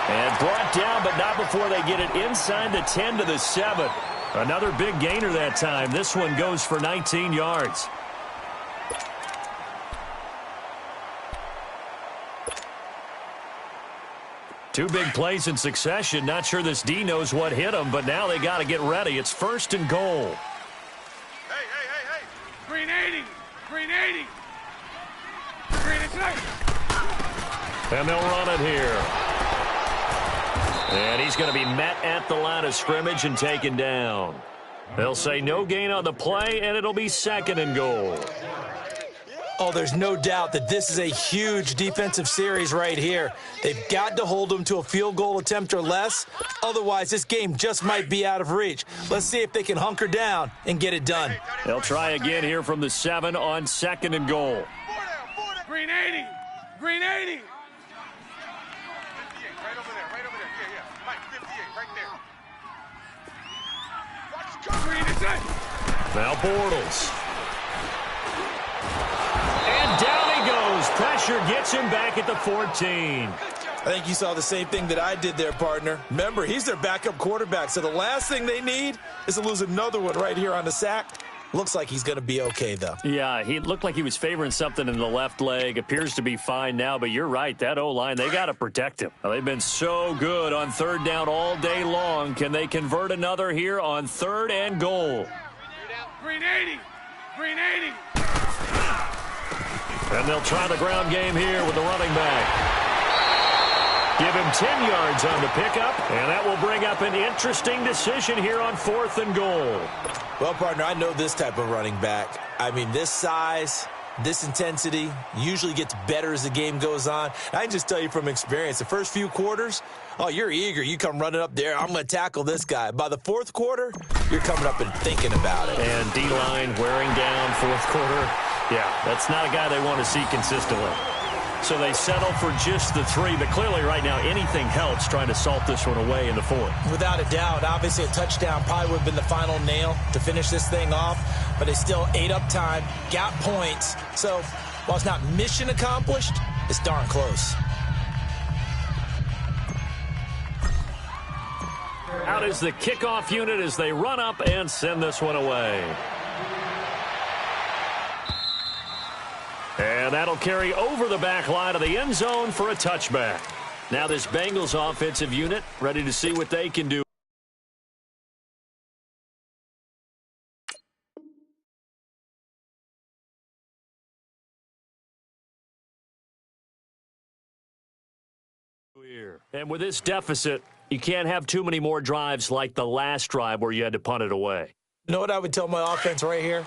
And brought down, but not before they get it inside the 10 to the 7. Another big gainer that time. This one goes for 19 yards. Two big plays in succession. Not sure this D knows what hit him, but now they got to get ready. It's 1st and goal. Hey. Green 80. Green 80. Green attack. And they'll run it here. And he's going to be met at the line of scrimmage and taken down. They'll say no gain on the play, and it'll be 2nd and goal. Oh, there's no doubt that this is a huge defensive series right here. They've got to hold them to a field goal attempt or less. Otherwise, this game just might be out of reach. Let's see if they can hunker down and get it done. They'll try again here from the 7 on 2nd and goal. Green 80. Green 80. 58, right over there. Yeah. Mike, 58, right there. Green attack. Now Bortles. And down he goes. Pressure gets him back at the 14. I think you saw the same thing that I did there, partner. Remember, he's their backup quarterback, so the last thing they need is to lose another one right here on the sack. Looks like he's going to be okay, though. Yeah, he looked like he was favoring something in the left leg. Appears to be fine now, but you're right. That O-line, they got to protect him. Well, they've been so good on 3rd down all day long. Can they convert another here on 3rd and goal? Green 80. Green 80. And they'll try the ground game here with the running back. Give him 10 yards on the pickup, and that will bring up an interesting decision here on 4th and goal. Well, partner, I know this type of running back. I mean, this size, this intensity usually gets better as the game goes on. I can just tell you from experience, the first few quarters, oh, you're eager. You come running up there, I'm going to tackle this guy. By the 4th quarter, you're coming up and thinking about it. And D-line wearing down 4th quarter. Yeah, that's not a guy they want to see consistently. So they settle for just the 3, but clearly right now anything helps trying to salt this one away in the 4th. Without a doubt, obviously a touchdown probably would have been the final nail to finish this thing off, but they still ate up time, got points. So while it's not mission accomplished, it's darn close. Out is the kickoff unit as they run up and send this one away. And that'll carry over the back line of the end zone for a touchback. Now this Bengals offensive unit ready to see what they can do. And with this deficit, you can't have too many more drives like the last drive where you had to punt it away. You know what I would tell my offense right here?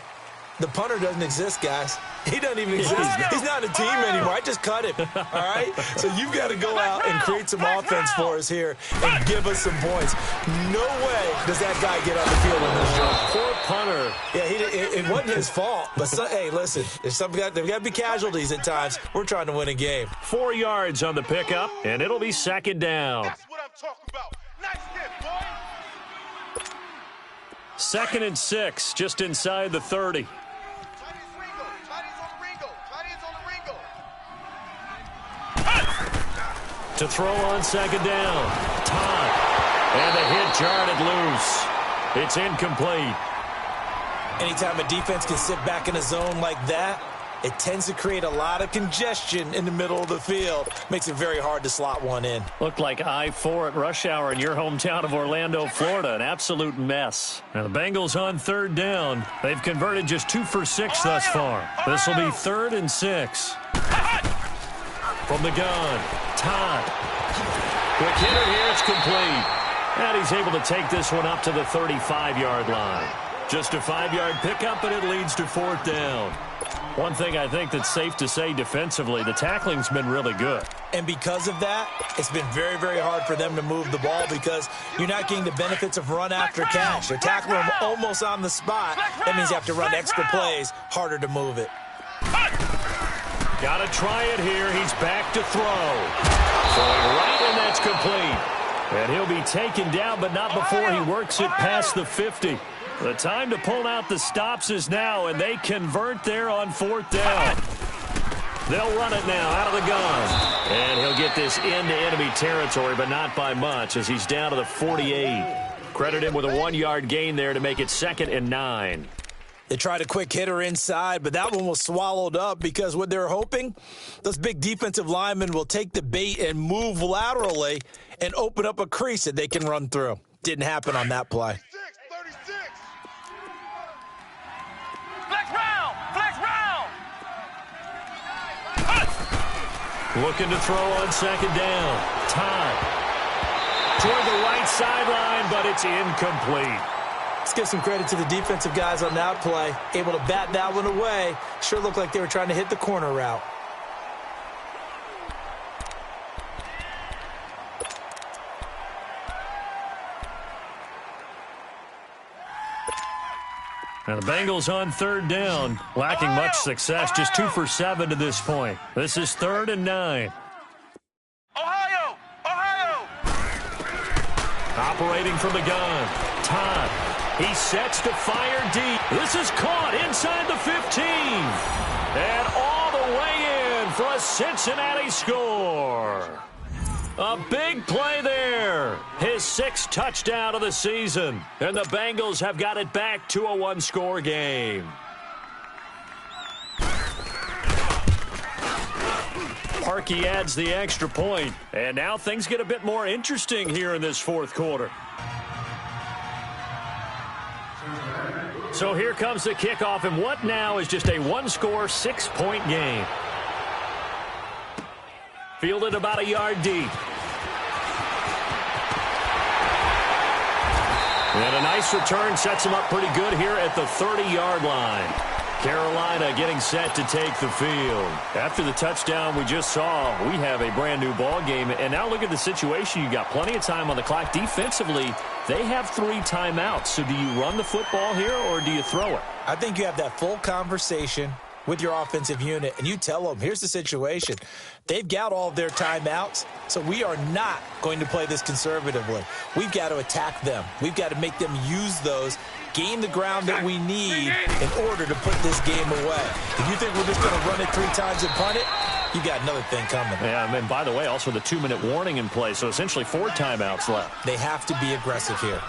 The punter doesn't exist, guys. He doesn't even exist. He's not a team anymore. I just cut him, all right? So you've got to go out and create some offense for us here and give us some points. No way does that guy get on the field in this drive. Poor punter. Yeah, it wasn't his fault. But, hey, listen, there's got to be casualties at times. We're trying to win a game. 4 yards on the pickup, and it'll be 2nd down. That's what I'm talking about. Nice hit, boy. 2nd and 6, just inside the 30. To throw on second down. Todd. And the hit jarred it loose. It's incomplete. Anytime a defense can sit back in a zone like that, it tends to create a lot of congestion in the middle of the field. Makes it very hard to slot one in. Looked like I-4 at rush hour in your hometown of Orlando, Florida. An absolute mess. Now the Bengals on third down. They've converted just 2 for 6 thus far. This will be 3rd and 6. From the gun, Todd. Quick hitter here, it's complete. And he's able to take this one up to the 35-yard line. Just a 5-yard pickup, and it leads to 4th down. One thing I think that's safe to say defensively, the tackling's been really good. And because of that, it's been very, very hard for them to move the ball because you're not getting the benefits of run after catch. They're tackling them almost on the spot. That means you have to run extra plays, harder to move it. Got to try it here. He's back to throw. Throwing right, and that's complete. And he'll be taken down, but not before he works it past the 50. The time to pull out the stops is now, and they convert there on 4th down. They'll run it now out of the gun. And he'll get this into enemy territory, but not by much as he's down to the 48. Credit him with a 1-yard gain there to make it 2nd and 9. They tried a quick hitter inside, but that one was swallowed up because what they're hoping, those big defensive linemen will take the bait and move laterally and open up a crease that they can run through. Didn't happen on that play. 36. Flex round! Flex round! Looking to throw on second down. Todd. Toward the right sideline, but it's incomplete. Let's give some credit to the defensive guys on that play. Able to bat that one away. Sure looked like they were trying to hit the corner route. Now the Bengals on third down, lacking much success, just 2 for 7 to this point. This is 3rd and 9. Ohio! Operating from the gun, Todd. He sets to fire deep. This is caught inside the 15. And all the way in for a Cincinnati score. A big play there. His 6th touchdown of the season. And the Bengals have got it back to a 1-score game. Parkey adds the extra point. And now things get a bit more interesting here in this 4th quarter. So here comes the kickoff, and what now is just a 1-score, 6-point game. Fielded about a yard deep. And a nice return sets him up pretty good here at the 30-yard line. Carolina getting set to take the field. After the touchdown we just saw, we have a brand new ball game. And now look at the situation. You got plenty of time on the clock. Defensively, they have 3 timeouts. So do you run the football here or do you throw it? I think you have that full conversation with your offensive unit, and you tell them, here's the situation. They've got all of their timeouts, so we are not going to play this conservatively. We've got to attack them. We've got to make them use those, gain the ground that we need in order to put this game away. If you think we're just going to run it 3 times and punt it, you got another thing coming. Yeah, and by the way, also the 2-minute warning in play, so essentially 4 timeouts left. They have to be aggressive here.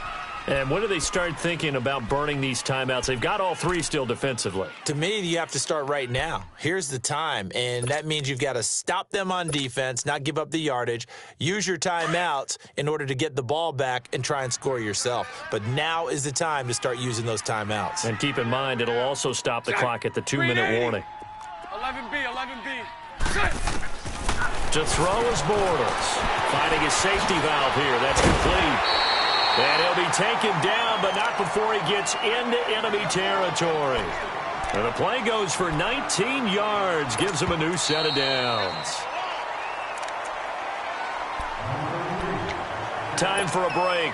And when do they start thinking about burning these timeouts? They've got all 3 still defensively. To me, you have to start right now. Here's the time, and that means you've got to stop them on defense, not give up the yardage, use your timeouts in order to get the ball back and try and score yourself. But now is the time to start using those timeouts. And keep in mind, it'll also stop the clock at the 2-minute warning. 11B. To throw is Bortles. Finding his safety valve here. That's complete. And he'll be taken down, but not before he gets into enemy territory. And the play goes for 19 yards, gives him a new set of downs. Time for a break.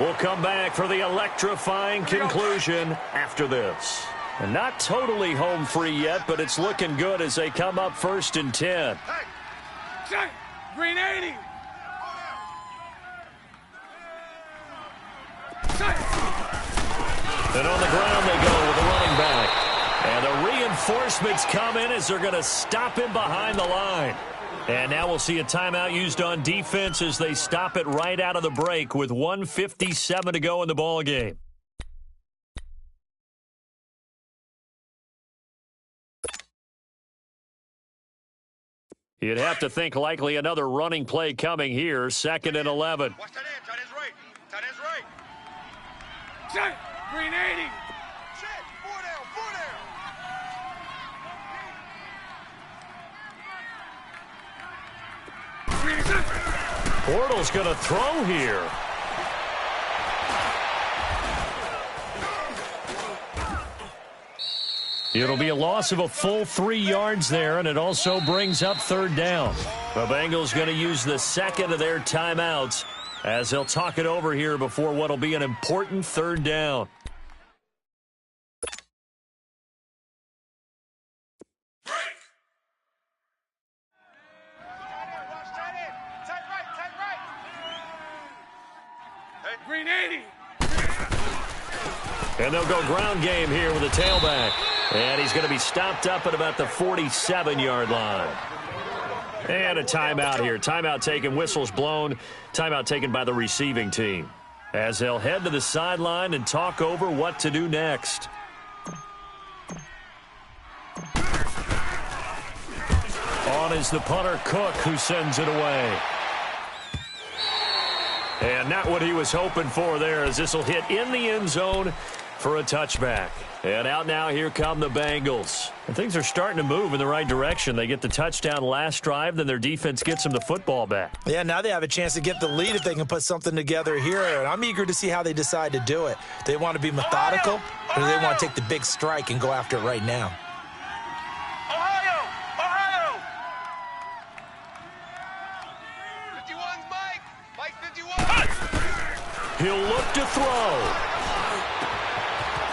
We'll come back for the electrifying conclusion after this. And not totally home free yet, but it's looking good as they come up 1st and 10. Check. Green 80. And on the ground they go with the running back. And a Reinforcements come in as they're going to stop him behind the line. And now we'll see a timeout used on defense as they stop it right out of the break with 1:57 to go in the ball game. You'd have to think likely another running play coming here, 2nd and 11. Watch that end. Tight end's right. Tight end's right. Check. Green 80. Check. Four down. Four down. Green 6. Bortles going to throw here. It'll be a loss of a full 3 yards there, and it also brings up 3rd down. The Bengals going to use the second of their timeouts as they'll talk it over here before what will be an important 3rd down. Green 80. And they'll go ground game here with a tailback. And he's going to be stopped up at about the 47-yard line. And a timeout here. Timeout taken, whistles blown. Timeout taken by the receiving team as they'll head to the sideline and talk over what to do next. On is the punter, Cook, who sends it away. And not what he was hoping for there, as this will hit in the end zone for a touchback. And out now, here come the Bengals. And things are starting to move in the right direction. They get the touchdown last drive, then their defense gets them the football back. Yeah, now they have a chance to get the lead if they can put something together here. And I'm eager to see how they decide to do it. Do they want to be methodical, or do they want to take the big strike and go after it right now? Ohio! Ohio! 51's Mike. Mike 51. He'll look to throw.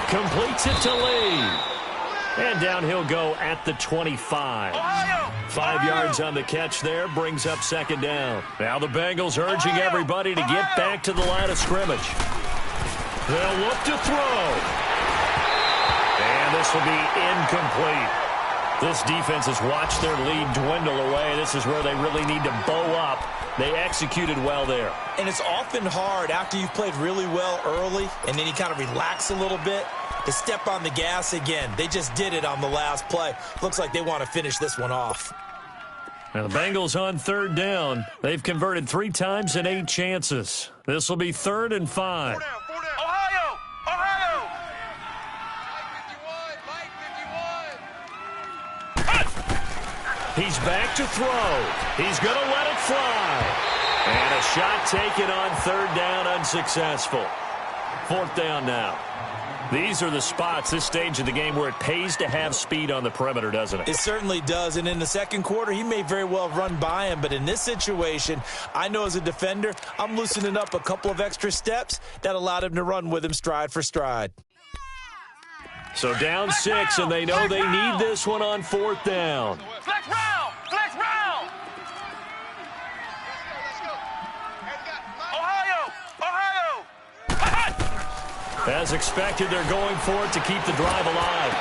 Completes it to Lee. And down he'll go at the 25. Ohio! 5 yards on the catch there, brings up 2nd down. Now the Bengals urging everybody to get back to the line of scrimmage. They'll look to throw. And this will be incomplete. This defense has watched their lead dwindle away. This is where they really need to bow up. They executed well there. And it's often hard after you've played really well early and then you kind of relax a little bit to step on the gas again. They just did it on the last play. Looks like they want to finish this one off. Now the Bengals on 3rd down. They've converted 3 times in 8 chances. This will be 3rd and 5. 4 down. 4 down. Ohio! Ohio! Mike 51. He's back to throw. He's going to let it fly. And a shot taken on 3rd down, unsuccessful. 4th down now. These are the spots, this stage of the game, where it pays to have speed on the perimeter, doesn't it? It certainly does. And in the second quarter, he may very well run by him. But in this situation, I know as a defender, I'm loosening up a couple of extra steps that allowed him to run with him stride for stride. So down 6, and they know they need this one on 4th down. Flex round! Flex round! Ohio! Ohio! As expected, they're going for it to keep the drive alive.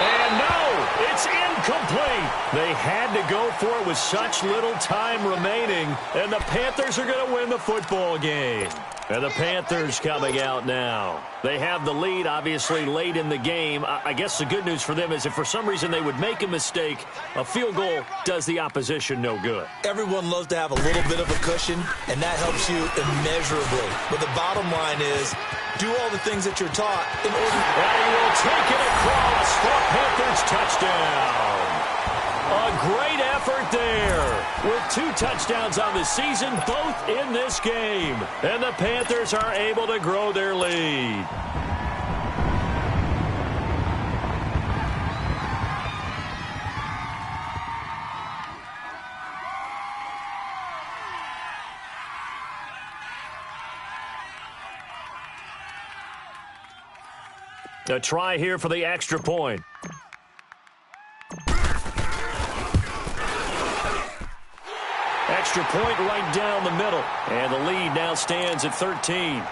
And no, it's incomplete. They had to go for it with such little time remaining, and the Panthers are going to win the football game. And the Panthers coming out now. They have the lead, obviously, late in the game. I guess the good news for them is if for some reason they would make a mistake, a field goal does the opposition no good. Everyone loves to have a little bit of a cushion, and that helps you immeasurably. But the bottom line is, do all the things that you're taught in order. And he will take it across for a Panthers touchdown. A great effort there with 2 touchdowns on the season, both in this game. And the Panthers are able to grow their lead. A try here for the extra point. Extra point right down the middle. And the lead now stands at 13.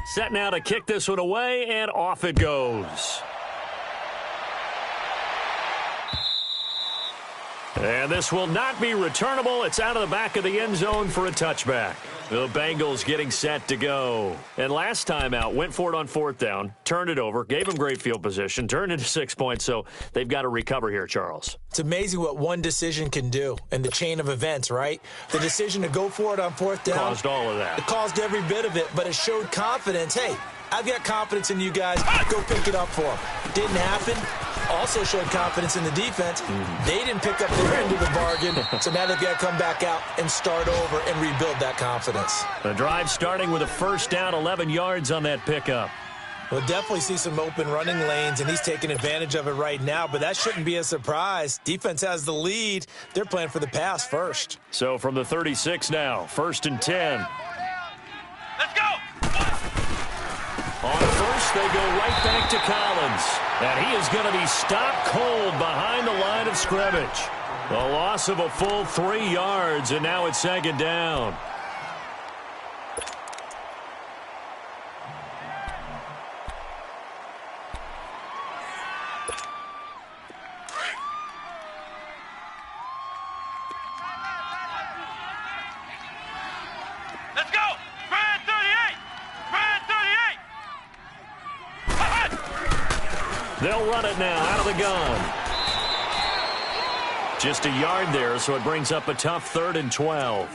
Set now to kick this one away, and off it goes. And this will not be returnable. It's out of the back of the end zone for a touchback. The Bengals getting set to go. And last time out, went for it on fourth down, turned it over, gave them great field position, turned into 6 points, so they've got to recover here, Charles. It's amazing what one decision can do in the chain of events, right? The decision to go for it on fourth down. Caused all of that. It caused every bit of it, but it showed confidence. Hey, I've got confidence in you guys. Go pick it up for them. Didn't happen. Also showed confidence in the defense. They didn't pick up their end of the bargain, so now they've got to come back out and start over and rebuild that confidence. The drive starting with a first down, 11 yards on that pickup. We'll definitely see some open running lanes, and he's taking advantage of it right now, but that shouldn't be a surprise. Defense has the lead. They're playing for the pass first. So from the 36 now, 1st and 10. Let's go! On first, they go right back to Collins. And he is going to be stopped cold behind the line of scrimmage. The loss of a full 3 yards, and now it's 2nd down. Let's go! Brand 38! Brand 38! They'll run it now out of the gun. Just a yard there, so it brings up a tough 3rd and 12.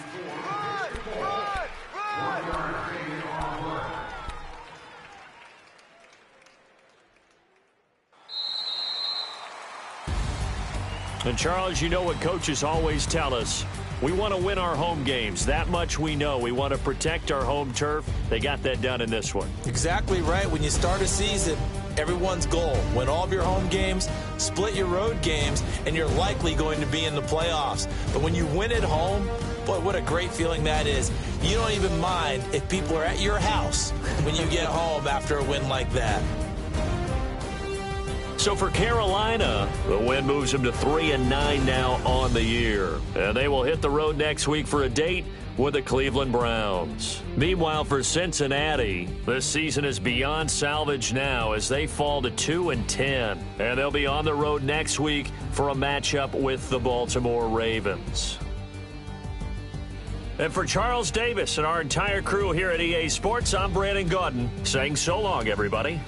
And Charles, you know what coaches always tell us. We want to win our home games. That much we know. We want to protect our home turf. They got that done in this one. Exactly right. When you start a season, everyone's goal: win all of your home games, split your road games, and you're likely going to be in the playoffs. But when you win at home, boy, what a great feeling that is. You don't even mind if people are at your house when you get home after a win like that. So for Carolina, the win moves them to 3-9 now on the year. And they will hit the road next week for a date with the Cleveland Browns. Meanwhile, for Cincinnati, this season is beyond salvage now as they fall to 2-10. And they'll be on the road next week for a matchup with the Baltimore Ravens. And for Charles Davis and our entire crew here at EA Sports, I'm Brandon Gaudin saying so long, everybody.